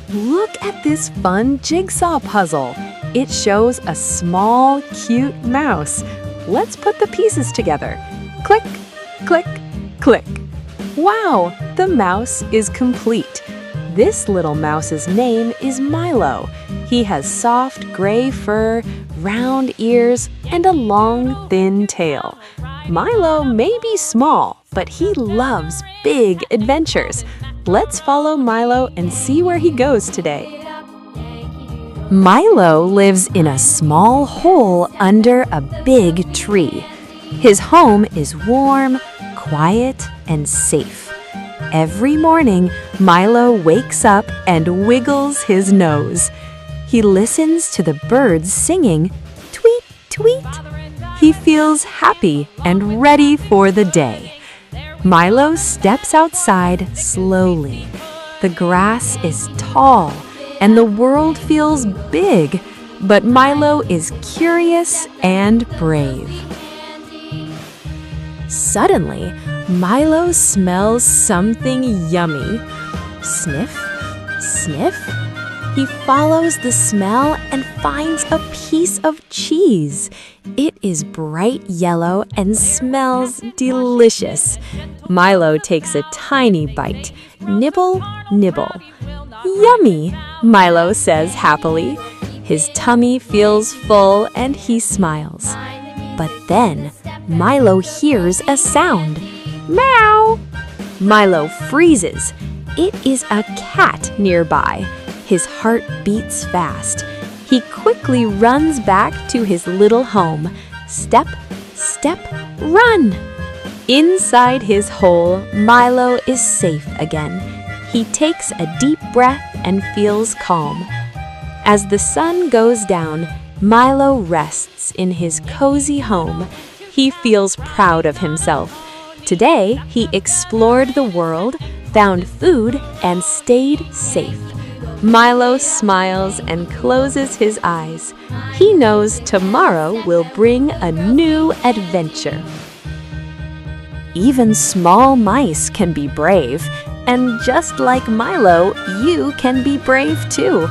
Look at this fun jigsaw puzzle. It shows a small, cute mouse. Let's put the pieces together. Click, click, click. Wow, the mouse is complete. This little mouse's name is Milo. He has soft gray fur, round ears, and a long, thin tail. Milo may be small, but he loves big adventures. Let's follow Milo and see where he goes today. Milo lives in a small hole under a big tree. His home is warm, quiet, and safe. Every morning, Milo wakes up and wiggles his nose. He listens to the birds singing, tweet, tweet. He feels happy and ready for the day. Milo steps outside slowly. The grass is tall and the world feels big, but Milo is curious and brave. Suddenly, Milo smells something yummy. Sniff, sniff. He follows the smell and finds a piece of cheese. It is bright yellow and smells delicious. Milo takes a tiny bite. Nibble, nibble. Yummy, Milo says happily. His tummy feels full and he smiles. But then, Milo hears a sound. Meow! Milo freezes. It is a cat nearby. His heart beats fast. He quickly runs back to his little home. Step, step, run! Inside his hole, Milo is safe again. He takes a deep breath and feels calm. As the sun goes down, Milo rests in his cozy home. He feels proud of himself. Today, he explored the world, found food, and stayed safe. Milo smiles and closes his eyes. He knows tomorrow will bring a new adventure. Even small mice can be brave, and just like Milo, you can be brave too.